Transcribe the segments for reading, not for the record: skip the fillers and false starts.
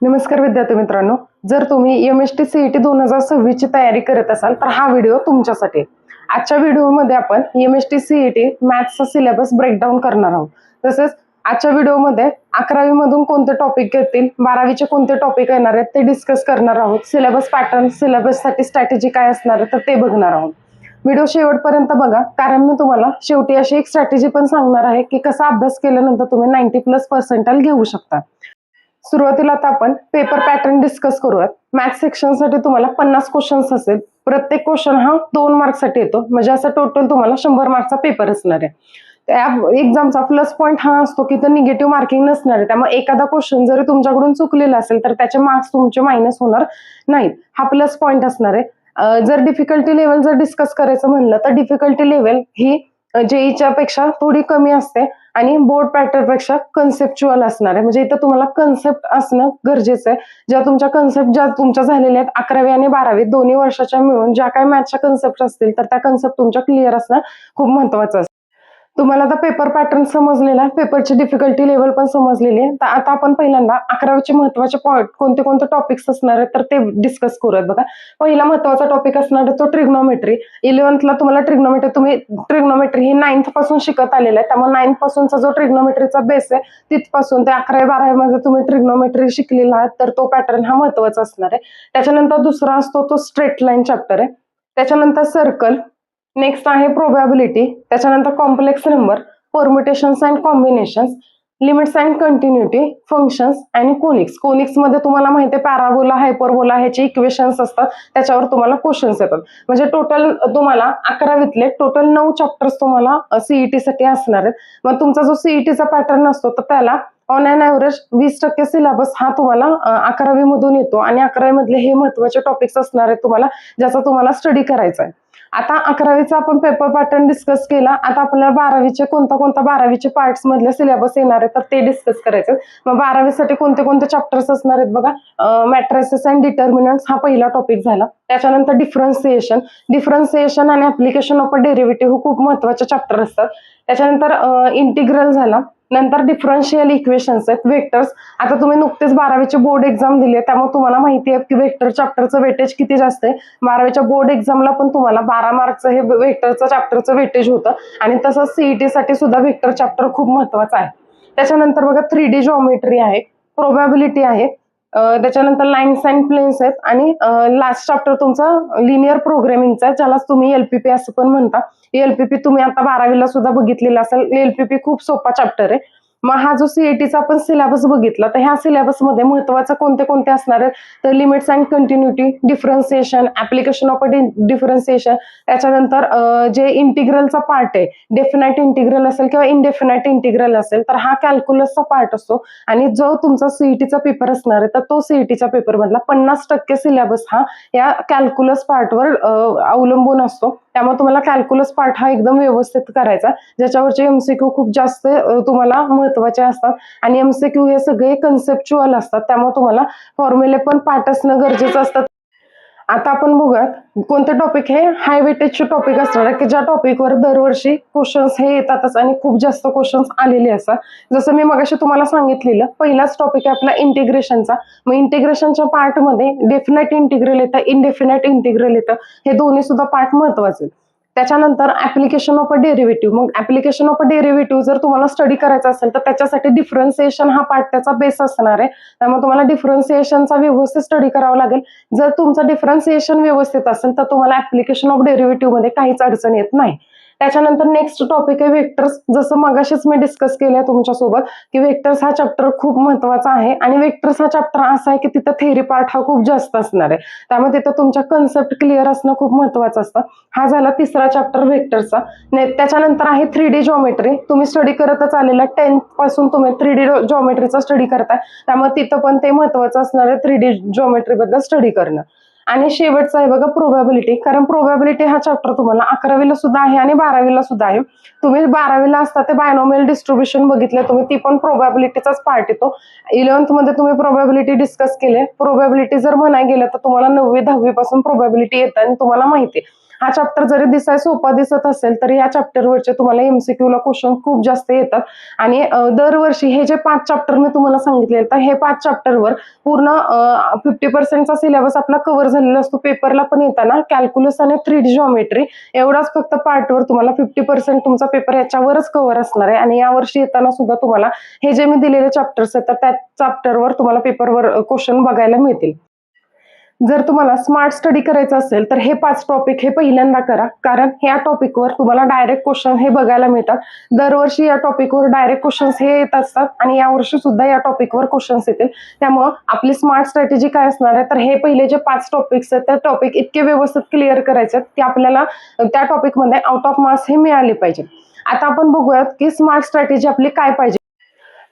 नमस्कार विद्यार्थी मित्रांनो, जर तुम्ही MST CET 2026 ची तयारी करत असाल तर हा व्हिडिओ तुमच्यासाठी आहे. आजच्या व्हिडिओमध्ये आपण MST CET मॅथ्सचा सिलेबस ब्रेकडाऊन करणार आहोत. तसेच आजच्या व्हिडिओमध्ये 11वी मधून कोणते टॉपिक येतील, 12वीचे कोणते टॉपिक येणार आहेत ते डिस्कस करणार आहोत. सिलेबस पॅटर्न, सिलेबससाठी स्ट्रॅटेजी काय असणार आहे तर ते बघणार आहोत. व्हिडिओ शेवटपर्यंत बघा, कारण मी तुम्हाला शेवटी अशी एक स्ट्रॅटेजी पण सांगणार आहे की कसा अभ्यास केल्यानंतर तुम्ही 90+ घेऊ शकता. सुरुवातीला आता आपण पेपर पॅटर्न डिस्कस करूयात. मॅथ्स सेक्शन साठी तुम्हाला 50 क्वेश्चन्स असेल. प्रत्येक क्वेश्चन हा 2 मार्क्ससाठी येतो, म्हणजे असं टोटल तुम्हाला 100 मार्कचा पेपर असणार आहे. त्या एक्झामचा प्लस पॉईंट हा असतो की तर निगेटिव्ह मार्किंग नसणार आहे. त्यामुळे एखादा क्वेश्चन जरी तुमच्याकडून चुकलेला असेल तर त्याचे मार्क्स तुमचे मायनस होणार नाहीत. हा प्लस पॉईंट असणार आहे. जर डिफिकल्टी लेवल जर डिस्कस करायचं म्हणलं तर डिफिकल्टी लेवल ही जेईच्या पेक्षा थोडी कमी असते आणि बोर्ड पॅटर्न पेक्षा कन्सेप्च्युअल असणार आहे. म्हणजे इथं तुम्हाला कन्सेप्ट असणं गरजेचं आहे. ज्या तुमच्या झालेल्या आहेत 11वी आणि 12वी दोन्ही वर्षाच्या मिळून ज्या काही मॅथ्सच्या कन्सेप्ट असतील तर त्या कन्सेप्ट तुमच्या क्लिअर असणं खूप महत्वाचं असतं. तुम्हाला आता पेपर पॅटर्न समजलेला आहे, पेपरची डिफिकल्टी लेवल पण समजलेली आहे. तर आता आपण पहिल्यांदा 11वीचे महत्वाचे पॉईंट कोणते कोणते टॉपिक्स असणार आहेत तर ते डिस्कस करूयात. बघा, पहिला महत्वाचा टॉपिक असणार आहे तो ट्रिग्नोमेट्री. 11th तुम्हाला ट्रिग्नोमेट्री ही 9th पासून शिकत आलेला आहे. त्यामुळे 9th पासूनचा जो ट्रिग्नोमेट्रीचा बेस आहे तिथपासून ते 11वी 12वी मध्ये तुम्ही ट्रिग्नोमेट्री शिकलेला आहात तर तो पॅटर्न हा महत्वाचा असणार आहे. त्याच्यानंतर दुसरा असतो तो स्ट्रेट लाईन चॅप्टर आहे. त्याच्यानंतर सर्कल, नेक्स्ट आहे प्रोबॅबिलिटी, त्याच्यानंतर complex number, permutations and combinations, limits and continuity, functions आणि कोनिक्स. कोनिक्स मध्ये तुम्हाला माहिती आहे पॅराबोला, हायपरबोला ह्याचे इक्वेशन्स असतात, त्याच्यावर तुम्हाला क्वेश्चन्स येतात. म्हणजे टोटल तुम्हाला 11वीतले टोटल 9 चॅप्टर्स तुम्हाला सीईटी साठी असणार आहेत. मग तुमचा जो सीईटीचा पॅटर्न असतो तर त्याला ऑन अँड ऍव्हरेज 20% सिलेबस हा तुम्हाला 11वी मधून येतो आणि 11वी मधले हे महत्वाचे टॉपिक्स असणार आहेत तुम्हाला, ज्याचा तुम्हाला स्टडी करायचा आहे. आता 11वीचा आपण पेपर पॅटर्न डिस्कस केला. आता आपल्याला 12वीचे कोणता 12वीचे पार्ट्स मधले सिलेबस येणार आहे तर ते डिस्कस करायचे. मग 12वीसाठी कोणते कोणते चॅप्टर्स असणार आहेत बघा. मॅट्रिसेस अँड डिटर्मिनंट्स हा पहिला टॉपिक झाला. त्याच्यानंतर डिफरन्सिएशन आणि ऍप्लिकेशन ऑफ अ डेरिव्हेटिव्ह खूप महत्वाचे चॅप्टर असतात. त्याच्यानंतर इंटिग्रल झाला. नंतर डिफरन्शियल इक्वेशन्स आहेत, वेक्टर्स. आता तुम्ही नुकतेच 12वीचे बोर्ड एक्झाम दिली आहे त्यामुळे तुम्हाला माहिती आहे की वेक्टर चॅप्टरचं वेटेज किती जास्त आहे. 12वीच्या बोर्ड एक्झामला पण तुम्हाला 12 मार्कचं हे वेक्टरचं चॅप्टरचं वेटेज होतं आणि तसंच सीईटी साठी सुद्धा वेक्टर चॅप्टर खूप महत्वाचा आहे. त्याच्यानंतर बघा 3D जॉमेट्री आहे, प्रोबॅबिलिटी आहे, त्याच्यानंतर लाईन्स अँड प्लेन्स आहेत आणि लास्ट चॅप्टर तुमचा लिनियर प्रोग्रामिंगचा आहे, ज्याला तुम्ही LPP असं पण म्हणता. LPP तुम्ही आता 12वीला सुद्धा बघितलेला असेल. LPP खूप सोपा चॅप्टर आहे. मग हा जो सीईटीचा आपण सिलेबस बघितला तर ह्या सिलेबसमध्ये महत्वाचं कोणते कोणते असणार आहेत तर limits and continuity, differentiation, application of a differentiation, त्याच्यानंतर जे इंटिग्रलचा पार्ट आहे, डेफिनाइट इंटिग्रल असेल किंवा इनडेफिनाइट इंटिग्रल असेल तर हा कॅल्क्युलसचा पार्ट असतो. आणि जो तुमचा सीईटीचा पेपर असणार आहे तर तो सीईटीच्या पेपर मधला 50% सिलेबस हा या कॅल्क्युलस पार्टवर अवलंबून असतो. त्यामुळे तुम्हाला कॅल्क्युलस पार्ट हा एकदम व्यवस्थित करायचा, ज्याच्यावरचे MCQ खूप जास्त तुम्हाला महत्वाचे असतात आणि MCQ हे सगळे कन्सेप्च्युअल असतात. त्यामुळे तुम्हाला फॉर्म्युले पण पाठ असणं गरजेचं असतं. आता आपण बघूयात कोणते टॉपिक हे हाय वेटेजचे टॉपिक असणार आहे की ज्या टॉपिकवर दरवर्षी क्वेश्चन्स हे येतातच आणि खूप जास्त क्वेश्चन्स आलेले असतात. जसं मी मगाशी तुम्हाला सांगितलेलं पहिलाच टॉपिक आहे आपला इंटिग्रेशनचा. मग इंटिग्रेशनच्या पार्टमध्ये डेफिनाइट इंटिग्रल येतं, इनडेफिनाइट इंटिग्रल येतं, हे दोन्ही सुद्धा पार्ट महत्वाचे. त्याच्यानंतर ऍप्लिकेशन ऑफ अ डेरिव्हेटिव्ह. मग ऍप्लिकेशन ऑफ अ डेरिव्हेटिव्ह जर तुम्हाला स्टडी करायचा असेल तर त्याच्यासाठी डिफरन्सिएशन हा पार्ट त्याचा बेस असणार आहे. त्यामुळे तुम्हाला डिफरन्सिएशनचा व्यवस्थित स्टडी करावा लागेल. जर तुमचं डिफरन्सिएशन व्यवस्थित असेल तर तुम्हाला ऍप्लिकेशन ऑफ डेरिव्हेटिव्ह मध्ये काहीच अडचण येत नाही. त्याच्यानंतर नेक्स्ट टॉपिक आहे वेक्टर्स. जसं मगाशीच मी डिस्कस केलंय तुमच्यासोबत की वेक्टर्स हा चॅप्टर खूप महत्वाचा आहे आणि वेक्टर्स हा चॅप्टर असा आहे की तिथं थेरी पार्ट हा खूप जास्त असणार आहे. त्यामुळे तिथं तुमच्या कन्सेप्ट क्लिअर असणं खूप महत्वाचं असतं. हा झाला तिसरा चॅप्टर वेक्टरचा. त्याच्यानंतर आहे 3D जॉमेट्री. तुम्ही स्टडी करतच आलेला 10th पासून तुम्ही 3D जॉमेट्रीचा स्टडी करताय, त्यामुळे तिथं पण ते महत्वाचं असणार आहे 3D जॉमेट्री बद्दल स्टडी करणं. आणि शेवटचा आहे बघा प्रोबॅबिलिटी. कारण प्रोबॅबिलिटी हा चॅप्टर तुम्हाला 11वीला सुद्धा आहे आणि 12वीला सुद्धा आहे. तुम्ही 12वीला असता ते बायनॉमियल डिस्ट्रीब्युशन बघितलं तुम्ही, ती पण प्रोबॅबिलिटीचाच पार्ट येतो. 11th मध्ये तुम्ही प्रोबॅबिलिटी डिस्कस केले. प्रोबॅबिलिटी जर म्हणाय गेलं तर तुम्हाला 9वी 10वी पासून प्रोबॅबिलिटी येतं आणि तुम्हाला माहिती आहे. हा चॅप्टर जरी दिसाय सोपा दिसत असेल तरी या चॅप्टरवरचे तुम्हाला MCQ ला क्वेश्चन खूप जास्त येतात. आणि दरवर्षी हे जे 5 चॅप्टर मी तुम्हाला सांगितले, तर हे 5 चॅप्टरवर पूर्ण 50% सिलेबस आपला कव्हर झालेला असतो. पेपरला पण येताना कॅल्क्युलस आणि 3D जॉमेट्री एवढाच फक्त पार्टवर तुम्हाला 50% तुमचा पेपर याच्यावरच कव्हर असणार आहे. आणि यावर्षी येताना सुद्धा तुम्हाला हे जे मी दिलेले चॅप्टर्स आहेत तर त्या चॅप्टरवर तुम्हाला पेपरवर क्वेश्चन बघायला मिळतील. जर तुम्हाला स्मार्ट स्टडी करायचं असेल तर हे 5 टॉपिक हे पहिल्यांदा करा, कारण ह्या टॉपिकवर तुम्हाला डायरेक्ट क्वेश्चन हे बघायला मिळतात. दरवर्षी या टॉपिकवर डायरेक्ट क्वेश्चन्स हे येत असतात आणि यावर्षी सुद्धा या टॉपिकवर क्वेश्चन्स येतील. त्यामुळं आपली स्मार्ट स्ट्रॅटेजी काय असणार आहे, तर हे पहिले जे 5 टॉपिक्स आहेत त्या टॉपिक इतके व्यवस्थित क्लिअर करायचे आहेत की आपल्याला त्या टॉपिकमध्ये आउट ऑफ मार्क्स हे मिळाले पाहिजे. आता आपण बघूयात की स्मार्ट स्ट्रॅटेजी आपली काय पाहिजे.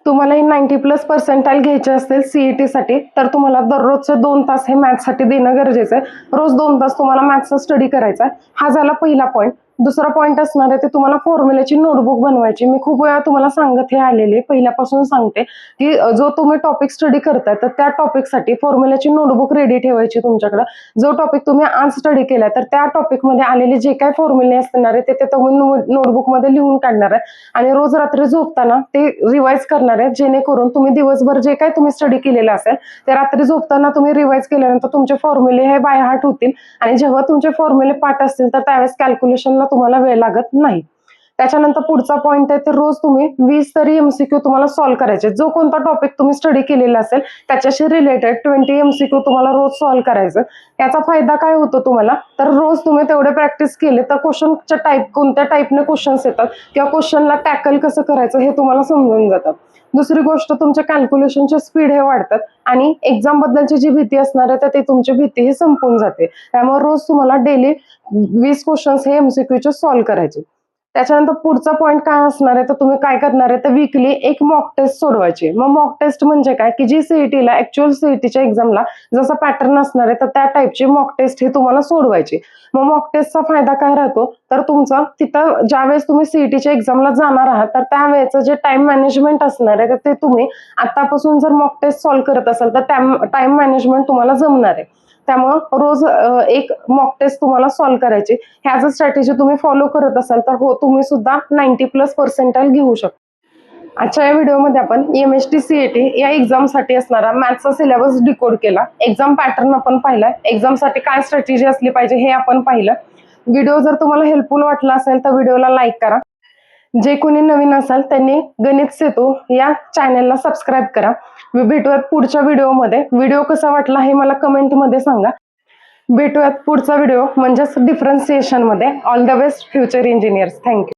तुम्हाला 90+ पर्सेंटाईल घ्यायचे असतील CET साठी, तर तुम्हाला दररोजचे 2 तास हे मॅथ्ससाठी देणं गरजेचं आहे. रोज 2 तास तुम्हाला मॅथ्सचा स्टडी करायचा आहे. हा झाला पहिला पॉईंट. दुसरा पॉईंट असणार आहे ते तुम्हाला फॉर्म्युल्याची नोटबुक बनवायची. मी खूप वेळा तुम्हाला सांगत हे आलेले, पहिल्यापासून सांगते की जो तुम्ही टॉपिक स्टडी करताय तर त्या टॉपिकसाठी फॉर्म्युल्याची नोटबुक रेडी ठेवायची तुमच्याकडे. जो टॉपिक तुम्ही आज स्टडी केलाय तर त्या टॉपिकमध्ये आलेले जे काही फॉर्म्युले असणार आहे ते तुम्ही नोटबुकमध्ये लिहून काढणार आहे आणि रोज रात्री झोपताना ते रिवाइज करणार आहे, जेणेकरून तुम्ही दिवसभर जे काही तुम्ही स्टडी केलेलं असेल ते रात्री झोपताना तुम्ही रिवाइज केल्यानंतर तुमचे फॉर्म्युले हे बाय हार्ट होतील आणि जेव्हा तुमचे फॉर्म्युले पाठ असतील तर त्यावेळेस कॅल्क्युलेशनला तुम्हाला वेळ लागत नाही. त्याच्यानंतर पुढचा पॉईंट आहे, तर रोज तुम्ही 20 तरी MCQ तुम्हाला सॉल्व्ह करायचे. जो कोणता टॉपिक तुम्ही स्टडी केलेला असेल त्याच्याशी रिलेटेड 20 MCQ तुम्हाला रोज सॉल्व्ह करायचं. याचा फायदा काय होतो तुम्हाला, तर रोज तुम्ही तेवढे प्रॅक्टिस केले तर क्वेश्चनच्या टाईप, कोणत्या टाईपने क्वेश्चन्स येतात किंवा क्वेश्चनला टॅकल कसं करायचं हे तुम्हाला समजून जातं. दुसरी गोष्ट, तुमच्या कॅल्क्युलेशनचे स्पीड हे वाढतात आणि एक्झाम बद्दलची जी भीती असणार आहे तर ती तुमची भीती ही संपून जाते. त्यामुळे रोज तुम्हाला डेली 20 क्वेश्चन्स हे MCQचे सॉल्व्ह करायचे. त्याच्यानंतर पुढचा पॉईंट काय असणार आहे, तर तुम्ही काय करणार आहे, तर वीकली एक मॉक टेस्ट सोडवायची. मग मॉक टेस्ट म्हणजे काय, की जी CET-ला ऍक्च्युअल CET-च्या एक्झामला जसा पॅटर्न असणार आहे तर त्या टाईपची मॉक टेस्ट ही तुम्हाला सोडवायची. मग मॉक टेस्टचा फायदा काय राहतो, तर तुमचा तिथं ज्यावेळेस तुम्ही CET-च्या एक्झामला जाणार आहात तर त्यावेळेचं जे टाइम मॅनेजमेंट असणार आहे तर ते तुम्ही आतापासून जर मॉक टेस्ट सॉल्व्ह करत असाल तर टाइम मॅनेजमेंट तुम्हाला जमणार आहे. त्यामुळं रोज एक मॉक टेस्ट तुम्हाला सॉल्व्ह करायची. ह्या जर स्ट्रॅटेजी तुम्ही फॉलो करत असाल तर हो, तुम्ही सुद्धा 90+ पर्सेंटाईल घेऊ शकता. आजच्या या व्हिडिओमध्ये आपण MST CET या एक्झामसाठी असणारा मॅथ्सचा सिलेबस डिकोड केला. एक्झाम पॅटर्न आपण पाहिलाय. एक्झामसाठी काय स्ट्रॅटेजी असली पाहिजे हे आपण पाहिलं. व्हिडिओ जर तुम्हाला हेल्पफुल वाटला असेल तर व्हिडिओला लाईक करा. जे कोणी नवीन असाल त्यांनी गणित सेतू या चॅनलला सबस्क्राईब करा. भेटूयात पुढच्या व्हिडिओमध्ये. व्हिडिओ कसा वाटला हे मला कमेंटमध्ये सांगा. भेटूयात पुढचा व्हिडिओ म्हणजेच डिफरन्सिएशन मध्ये. All the best future engineers. Thank you.